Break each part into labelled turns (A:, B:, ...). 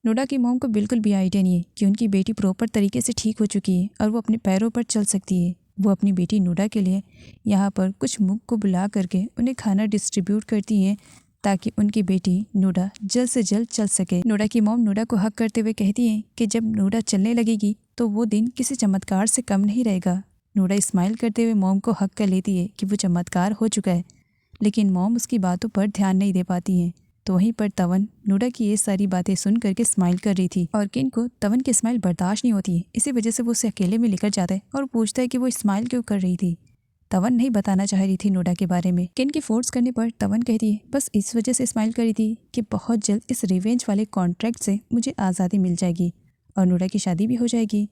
A: नोडा की मॉम को बिल्कुल भी आइडिया नहीं है कि उनकी बेटी प्रॉपर तरीके से ठीक हो चुकी है और वो अपने पैरों पर चल सकती है। वो अपनी बेटी नोडा के लिए यहाँ पर कुछ मूक को बुला करके उन्हें खाना डिस्ट्रीब्यूट करती हैं ताकि उनकी बेटी नोडा जल्द से जल्द चल सके। नोडा की मॉम नोडा को हक करते हुए कहती है कि जब नोडा चलने लगेगी तो वो दिन किसी चमत्कार से कम नहीं रहेगा। नोडा स्माइल करते हुए मॉम को हक कर लेती है कि वो चमत्कार हो चुका है, लेकिन मॉम उसकी बातों पर ध्यान नहीं दे पाती हैं। तो वहीं पर तवन नोडा की ये सारी बातें सुन करके स्माइल कर रही थी और किन को तवन की स्माइल बर्दाश्त नहीं होती है। इसी वजह से वो उसे अकेले में लेकर जाता है और पूछता है कि वो स्माइल क्यों कर रही थी। तवन नहीं बताना चाह रही थी नोडा के बारे में। किन की फोर्स करने पर तवन कहती है बस इस वजह से स्माइल कर रही थी कि बहुत जल्द इस रिवेंज वाले कॉन्ट्रैक्ट से मुझे आज़ादी मिल जाएगी और नोडा की शादी भी हो जाएगी।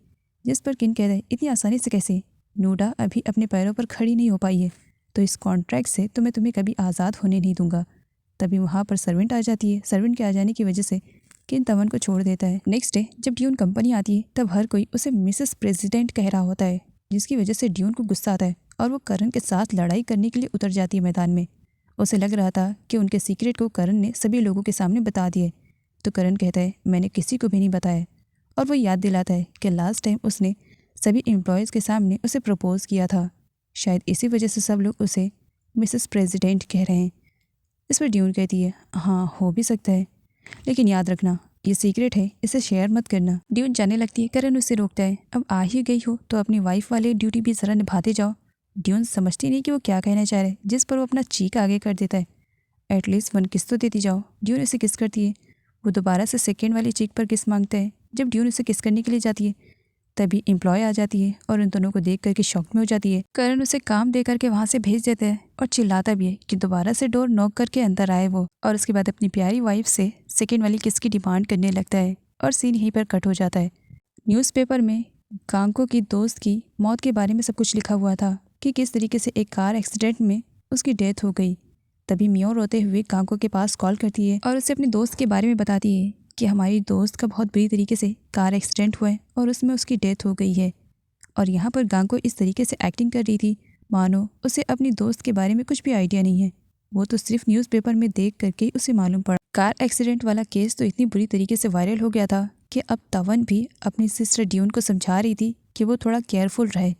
A: जिस पर किन कहता है इतनी आसानी से कैसे, नोडा अभी अपने पैरों पर खड़ी नहीं हो पाई है, तो इस कॉन्ट्रैक्ट से तो मैं तुम्हें कभी आज़ाद होने नहीं दूंगा। तभी वहाँ पर सर्वेंट आ जाती है। सर्वेंट के आ जाने की वजह से किन तवन को छोड़ देता है। नेक्स्ट डे जब ड्यून कंपनी आती है तब हर कोई उसे मिसेस प्रेसिडेंट कह रहा होता है, जिसकी वजह से ड्यून को गुस्सा आता है और वो करण के साथ लड़ाई करने के लिए उतर जाती है मैदान में। उसे लग रहा था कि उनके सीक्रेट को करण ने सभी लोगों के सामने बता दिए, तो करण कहता है मैंने किसी को भी नहीं बताया। और वो याद दिलाता है कि लास्ट टाइम उसने सभी एम्प्लॉयज़ के सामने उसे प्रपोज किया था। शायद इसी वजह से सब लोग उसे मिसेस प्रेसिडेंट कह रहे हैं। इस पर ड्यून कहती है हाँ हो भी सकता है, लेकिन याद रखना ये सीक्रेट है, इसे शेयर मत करना। ड्यून जाने लगती है। करण उसे रोकता है, अब आ ही गई हो तो अपनी वाइफ वाले ड्यूटी भी ज़रा निभाते जाओ। ड्यून समझती नहीं कि वो क्या कहना चाह रहे, जिस पर वो अपना चीक आगे कर देता है। एटलीस्ट 1 किस तो देती जाओ। ड्यून उसे किस करती है। वो दोबारा से सेकेंड वाली चीक पर किस मांगता है। जब ड्यून उसे किस करने के लिए जाती है तभी एम्प्लॉय आ जाती है और उन दोनों को देख करके शॉक में हो जाती है। करण उसे काम दे करके वहाँ से भेज देता है और चिल्लाता भी है कि दोबारा से डोर नॉक करके अंदर आए वो, और उसके बाद अपनी प्यारी वाइफ से सेकेंड वाली किस की डिमांड करने लगता है और सीन यहीं पर कट हो जाता है। न्यूज़पेपर में गांको की दोस्त की मौत के बारे में सब कुछ लिखा हुआ था कि किस तरीके से एक कार एक्सीडेंट में उसकी डेथ हो गई। तभी मियो रोते हुए गांको के पास कॉल करती है और उसे अपने दोस्त के बारे में बताती है कि हमारी दोस्त का बहुत बुरी तरीके से कार एक्सीडेंट हुआ है और उसमें उसकी डेथ हो गई है। और यहाँ पर गांको इस तरीके से एक्टिंग कर रही थी मानो उसे अपनी दोस्त के बारे में कुछ भी आइडिया नहीं है। वो तो सिर्फ न्यूज़पेपर में देख करके उसे मालूम पड़ा। कार एक्सीडेंट वाला केस तो इतनी बुरी तरीके से वायरल हो गया था कि अब तवन भी अपनी सिस्टर ड्यून को समझा रही थी कि वो थोड़ा केयरफुल रहे,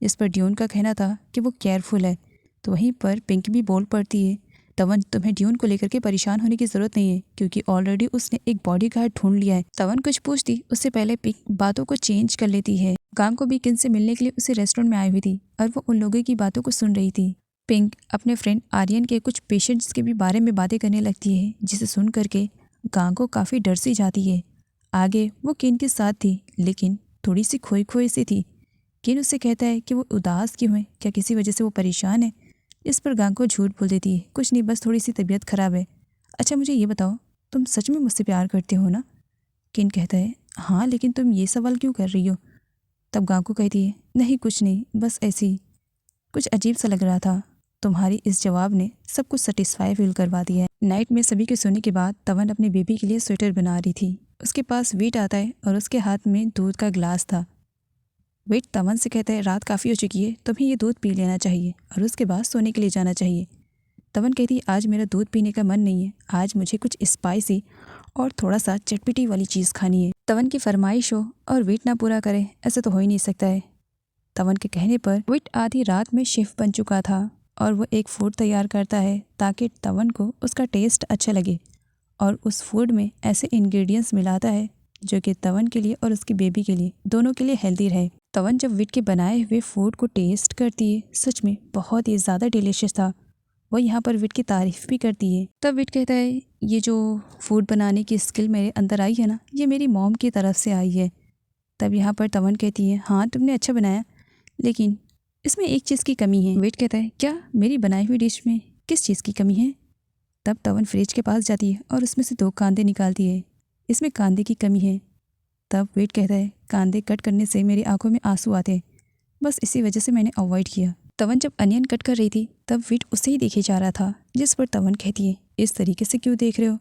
A: जिस पर ड्यून का कहना था कि वो केयरफुल है। तो वहीं पर पिंकी भी बोल पड़ती है तवन तुम्हें ड्यून को लेकर के परेशान होने की जरूरत नहीं है क्योंकि ऑलरेडी उसने एक बॉडीगार्ड ढूंढ लिया है। तवन कुछ पूछती उससे पहले पिंक बातों को चेंज कर लेती है। गांग को भी किन से मिलने के लिए उसे रेस्टोरेंट में आई हुई थी और वो उन लोगों की बातों को सुन रही थी। पिंक अपने फ्रेंड आर्यन के कुछ पेशेंट्स के भी बारे में बातें करने लगती है, जिसे सुन करके गांग को काफ़ी डर सी जाती है। आगे वो किन के साथ थी लेकिन थोड़ी सी खोई खोई सी थी। किन उससे कहता है कि वो उदास क्यों है, क्या किसी वजह से वो परेशान है। इस पर गांग को झूठ बोल देती है कुछ नहीं, बस थोड़ी सी तबीयत खराब है। अच्छा मुझे ये बताओ तुम सच में मुझसे प्यार करते हो ना। किन कहता है हाँ, लेकिन तुम ये सवाल क्यों कर रही हो। तब गांग को कहती है नहीं कुछ नहीं, बस ऐसी कुछ अजीब सा लग रहा था। तुम्हारी इस जवाब ने सब कुछ सेटिस्फाई फील करवा दिया है। नाइट में सभी के सोने के बाद तवन अपने बेबी के लिए स्वेटर बना रही थी। उसके पास वेट आता है और उसके हाथ में दूध का गिलास था। वेट तवन से कहता है रात काफ़ी हो चुकी है, तुम्हें ये दूध पी लेना चाहिए और उसके बाद सोने के लिए जाना चाहिए। तवन कहती है आज मेरा दूध पीने का मन नहीं है, आज मुझे कुछ स्पाइसी और थोड़ा सा चटपटी वाली चीज़ खानी है। तवन की फरमाइश हो और वेट ना पूरा करे ऐसा तो हो ही नहीं सकता है। तवन के कहने पर वेट आधी रात में शेफ बन चुका था और वो एक फूड तैयार करता है ताकि तवन को उसका टेस्ट अच्छा लगे, और उस फूड में ऐसे इंग्रेडिएंट्स मिलाता है जो कि तवन के लिए और उसकी बेबी के लिए दोनों के लिए हेल्दी रहे। तवन जब विट के बनाए हुए फूड को टेस्ट करती है सच में बहुत ही ज़्यादा डिलीशियस था। वो यहाँ पर विट की तारीफ़ भी करती है। तब विट कहता है ये जो फूड बनाने की स्किल मेरे अंदर आई है ना, ये मेरी मॉम की तरफ से आई है। तब यहाँ पर तवन कहती है हाँ तुमने अच्छा बनाया, लेकिन इसमें एक चीज़ की कमी है। विट कहता है क्या, मेरी बनाई हुई डिश में किस चीज़ की कमी है। तब तवन फ्रिज के पास जाती है और उसमें से 2 कांदे निकालती है। इसमें कांदे की कमी है। तब वेट कहता है कांदे कट करने से मेरी आंखों में आंसू आते हैं, बस इसी वजह से मैंने अवॉइड किया। तवन जब अनियन कट कर रही थी तब वेट उसे ही देखे जा रहा था, जिस पर तवन कहती है इस तरीके से क्यों देख रहे हो।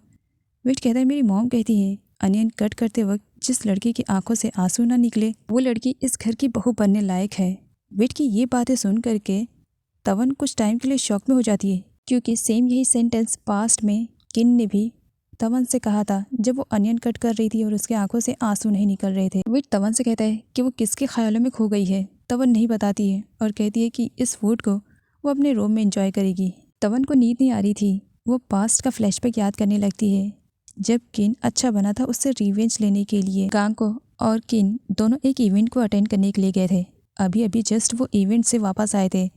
A: वेट कहता है मेरी मॉम कहती है अनियन कट करते वक्त जिस लड़की की आंखों से आंसू ना निकले वो लड़की इस घर की बहू बनने लायक है। वेट की ये बातें सुन करके तवन कुछ टाइम के लिए शॉक में हो जाती है, क्योंकि सेम यही सेंटेंस पास्ट में किन ने भी तवन से कहा था जब वो अनियन कट कर रही थी और उसके आंखों से आंसू नहीं निकल रहे थे। विट तवन से कहता है कि वो किसके ख्यालों में खो गई है। तवन नहीं बताती है और कहती है कि इस फूड को वो अपने रूम में एंजॉय करेगी। तवन को नींद नहीं आ रही थी। वो पास्ट का फ्लैशबैक याद करने लगती है जब किन अच्छा बना था उससे रिवेंज लेने के लिए। गांको और किन दोनों एक इवेंट को अटेंड करने के लिए गए थे। अभी अभी जस्ट वो इवेंट से वापस आए थे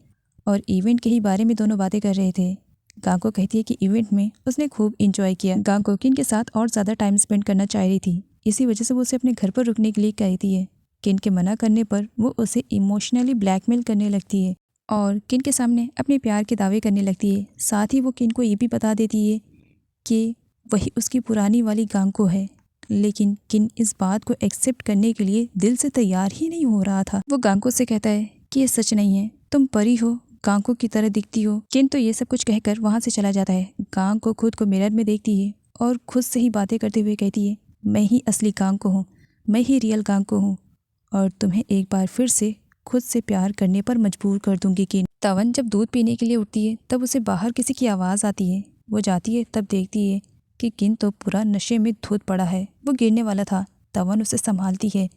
A: और इवेंट के ही बारे में दोनों बातें कर रहे थे। गांको कहती है कि इवेंट में उसने खूब इंजॉय किया। गांको किन के साथ और ज़्यादा टाइम स्पेंड करना चाह रही थी, इसी वजह से वो उसे अपने घर पर रुकने के लिए कहती है। किन के मना करने पर वो उसे इमोशनली ब्लैकमेल करने लगती है और किन के सामने अपने प्यार के दावे करने लगती है। साथ ही वो किन को ये भी बता देती है कि वही उसकी पुरानी वाली गांको है। लेकिन किन इस बात को एक्सेप्ट करने के लिए दिल से तैयार ही नहीं हो रहा था। वो गांको से कहता है कि ये सच नहीं है, तुम परी हो, गांको की तरह दिखती हो। किन तो ये सब कुछ कहकर वहाँ से चला जाता है। गांको खुद को मिरर में देखती है और खुद से ही बातें करते हुए कहती है, मैं ही असली गांको हूँ, मैं ही रियल गांको हूँ और तुम्हें एक बार फिर से खुद से प्यार करने पर मजबूर कर दूंगी। किन तवन जब दूध पीने के लिए उठती है तब उसे बाहर किसी की आवाज़ आती है। वो जाती है तब देखती है कि किन तो पूरा नशे में धुत पड़ा है। वो गिरने वाला था। तवन उसे संभालती है।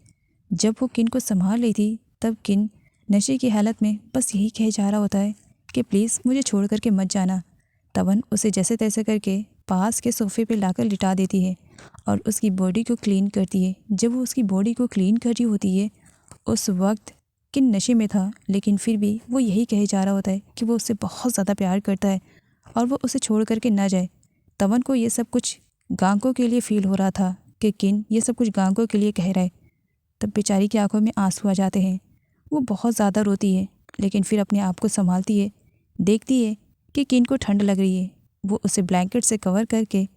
A: जब वो किन को संभाल रही थी तब किन नशे की हालत में बस यही कहे जा रहा होता है कि प्लीज़ मुझे छोड़ करके मत जाना। तवन उसे जैसे तैसे करके पास के सोफे पे लाकर लिटा देती है और उसकी बॉडी को क्लीन करती है। जब वो उसकी बॉडी को क्लीन कर रही होती है उस वक्त किन नशे में था, लेकिन फिर भी वो यही कहे जा रहा होता है कि वो उससे बहुत ज़्यादा प्यार करता है और वो उसे छोड़ करके ना जाए। तवन को ये सब कुछ गांको के लिए फ़ील हो रहा था कि किन ये सब कुछ गांको के लिए कह रहा है। तब बेचारी की आंखों में आंसू आ जाते हैं। वो बहुत ज़्यादा रोती है लेकिन फिर अपने आप को संभालती है। देखती है कि किन को ठंड लग रही है। वो उसे ब्लैंकेट से कवर करके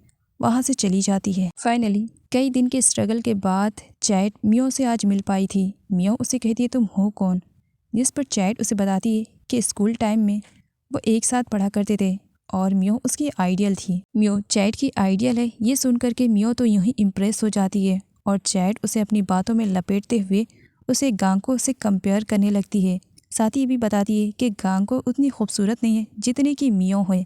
A: वहाँ से चली जाती है। फाइनली कई दिन के स्ट्रगल के बाद चैट मियो से आज मिल पाई थी। मियो उसे कहती है तुम हो कौन, जिस पर चैट उसे बताती है कि स्कूल टाइम में वो एक साथ पढ़ा करते थे और मियो उसकी आइडियल थी। मियो चैट की आइडियल है ये सुन करके मियो तो यूं ही इम्प्रेस हो जाती है और चैट उसे अपनी बातों में लपेटते हुए उसे गांको से कंपेयर करने लगती है। साथ ही ये भी बताती है कि गांको उतनी खूबसूरत नहीं है जितनी कि मियो है।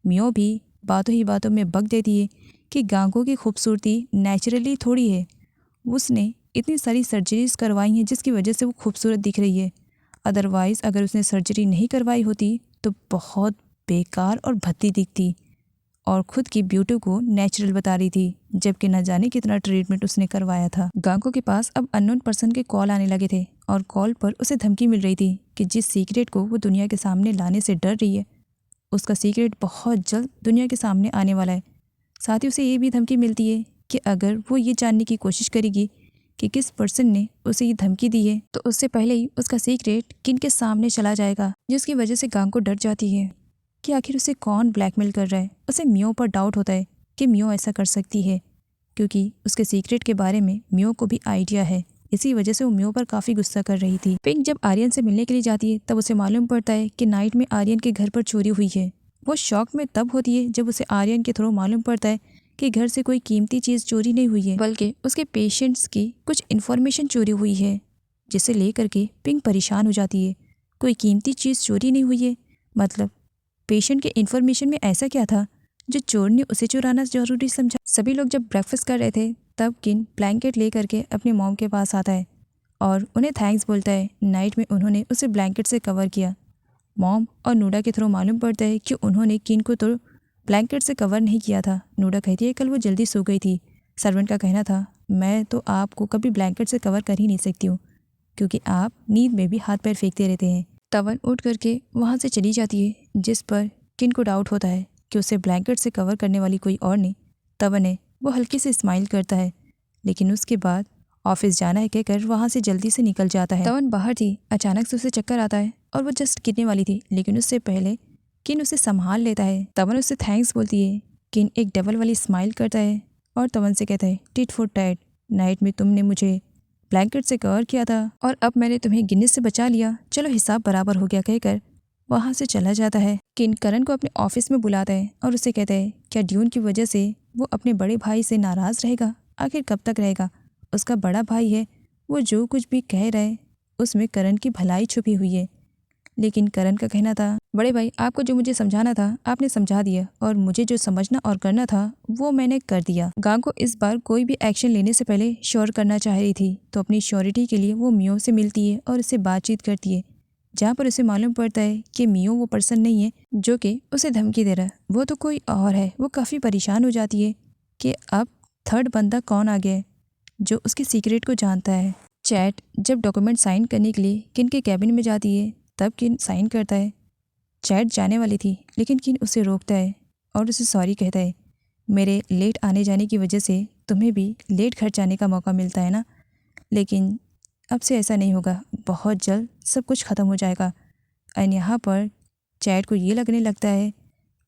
A: मियो भी बातों ही बातों में बक देती है कि गांको की खूबसूरती नेचुरली थोड़ी है, उसने इतनी सारी सर्जरीज करवाई हैं जिसकी वजह से वो खूबसूरत दिख रही है। अदरवाइज़ अगर उसने सर्जरी नहीं करवाई होती तो बहुत बेकार और भद्दी दिखती और खुद की ब्यूटी को नेचुरल बता रही थी, जबकि न जाने कितना ट्रीटमेंट उसने करवाया था। गांको के पास अब अननोन पर्सन के कॉल आने लगे थे और कॉल पर उसे धमकी मिल रही थी कि जिस सीक्रेट को वो दुनिया के सामने लाने से डर रही है उसका सीक्रेट बहुत जल्द दुनिया के सामने आने वाला है। साथ ही उसे ये भी धमकी मिलती है कि अगर वो ये जानने की कोशिश करेगी कि किस पर्सन ने उसे ये धमकी दी है तो उससे पहले ही उसका सीक्रेट किन के सामने चला जाएगा, जिसकी वजह से गांको डर जाती है कि आखिर उसे कौन ब्लैकमेल कर रहा है। उसे मियो पर डाउट होता है कि मियो ऐसा कर सकती है क्योंकि उसके सीक्रेट के बारे में मियो को भी आइडिया है। इसी वजह से वो मियो पर काफ़ी गुस्सा कर रही थी। पिंक जब आर्यन से मिलने के लिए जाती है तब उसे मालूम पड़ता है कि नाइट में आर्यन के घर पर चोरी हुई है। वो शॉक में तब होती है जब उसे आर्यन के थ्रू मालूम पड़ता है कि घर से कोई कीमती चीज़ चोरी नहीं हुई है बल्कि उसके पेशेंट्स की कुछ इन्फॉर्मेशन चोरी हुई है, जिसे लेकर के पिंक परेशान हो जाती है। कोई कीमती चीज़ चोरी नहीं हुई है मतलब पेशेंट के इन्फॉर्मेशन में ऐसा क्या था जो चोर ने उसे चुराना जरूरी समझा। सभी लोग जब ब्रेकफास्ट कर रहे थे तब किन ब्लैंकेट ले करके अपनी मॉम के पास आता है और उन्हें थैंक्स बोलता है। नाइट में उन्होंने उसे ब्लैंकेट से कवर किया। मॉम और नूडा के थ्रू मालूम पड़ता है कि उन्होंने किन को तो ब्लैंकेट से कवर नहीं किया था। नूडा कहती है कल वो जल्दी सो गई थी। सर्वेंट का कहना था मैं तो आपको कभी ब्लैंकेट से कवर कर ही नहीं सकती हूँ क्योंकि आप नींद में भी हाथ पैर फेंकते रहते हैं। तवन उठ करके वहाँ से चली जाती है, जिस पर किन को डाउट होता है कि उसे ब्लैंकेट से कवर करने वाली कोई और नहीं तवन है। वो हल्की से स्माइल करता है लेकिन उसके बाद ऑफिस जाना है कहकर वहाँ से जल्दी से निकल जाता है। तवन बाहर थी, अचानक से उसे चक्कर आता है और वो जस्ट गिरने वाली थी, लेकिन उससे पहले किन उसे संभाल लेता है। तवन उससे थैंक्स बोलती है। किन एक डबल वाली स्माइल करता है और तवन से कहता है टिट फॉर टैट, नाइट में तुमने मुझे ब्लैंकेट से कवर किया था और अब मैंने तुम्हें गिरने से बचा लिया, चलो हिसाब बराबर हो गया कहकर वहाँ से चला जाता है। किन करण को अपने ऑफिस में बुलाता है और उसे कहता है क्या ड्यून की वजह से वो अपने बड़े भाई से नाराज़ रहेगा? आखिर कब तक रहेगा? उसका बड़ा भाई है, वो जो कुछ भी कह रहा है उसमें करण की भलाई छुपी हुई है, लेकिन करण का कहना था, बड़े भाई आपको जो मुझे समझाना था आपने समझा दिया और मुझे जो समझना और करना था वो मैंने कर दिया। गांगो इस बार कोई भी एक्शन लेने से पहले श्योर करना चाह रही थी, तो अपनी श्योरिटी के लिए वो मियो से मिलती है और उससे बातचीत करती है, जहाँ पर उसे मालूम पड़ता है कि मियो वो पर्सन नहीं है जो कि उसे धमकी दे रहा है, वो तो कोई और है। वो काफ़ी परेशान हो जाती है कि अब थर्ड बंदा कौन आ गया है जो उसके सीक्रेट को जानता है। चैट जब डॉक्यूमेंट साइन करने के लिए किन के कैबिन में जाती है तब किन साइन करता है। चैट जाने वाली थी लेकिन किन उसे रोकता है और उसे सॉरी कहता है, मेरे लेट आने जाने की वजह से तुम्हें भी लेट घर जाने का मौका मिलता है ना, लेकिन अब से ऐसा नहीं होगा, बहुत जल्द सब कुछ ख़त्म हो जाएगा। और यहाँ पर चैट को ये लगने लगता है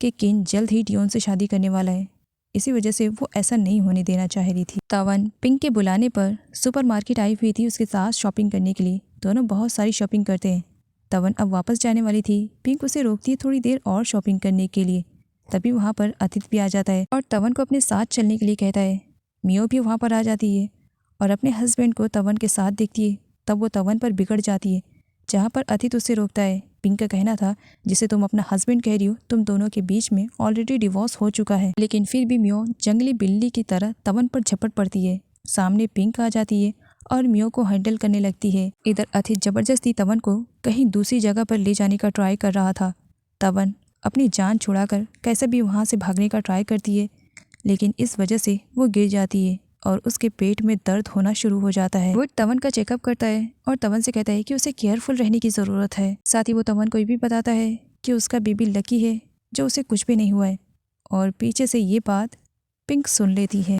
A: कि किन जल्द ही डियोन से शादी करने वाला है, इसी वजह से वो ऐसा नहीं होने देना चाह रही थी। तवन पिंक के बुलाने पर सुपरमार्केट आई हुई थी उसके साथ शॉपिंग करने के लिए। दोनों बहुत सारी शॉपिंग करते हैं। तवन अब वापस जाने वाली थी, पिंक उसे रोकती है थोड़ी देर और शॉपिंग करने के लिए। तभी वहाँ पर अतिथ भी आ जाता है और तवन को अपने साथ चलने के लिए कहता है। मियो भी वहाँ पर आ जाती है और अपने हस्बैंड को तवन के साथ देखती है। तब वो तवन पर बिगड़ जाती है, जहाँ पर अतिथ उसे रोकता है। पिंक का कहना था, जिसे तुम अपना हस्बैंड कह रही हो, तुम दोनों के बीच में ऑलरेडी डिवोर्स हो चुका है। लेकिन फिर भी मियो जंगली बिल्ली की तरह तवन पर झपट पड़ती है। सामने पिंक आ जाती है और मियो को हैंडल करने लगती है। इधर अतिथ जबरदस्ती तवन को कहीं दूसरी जगह पर ले जाने का ट्राई कर रहा था। तवन अपनी जान छुड़ाकर कैसे भी वहाँ से भागने का ट्राई करती है, लेकिन इस वजह से वो गिर जाती है और उसके पेट में दर्द होना शुरू हो जाता है। वो तवन का चेकअप करता है और तवन से कहता है कि उसे केयरफुल रहने की ज़रूरत है। साथ ही वो तवन को ये भी बताता है कि उसका बेबी लकी है जो उसे कुछ भी नहीं हुआ है। और पीछे से ये बात पिंक सुन लेती है।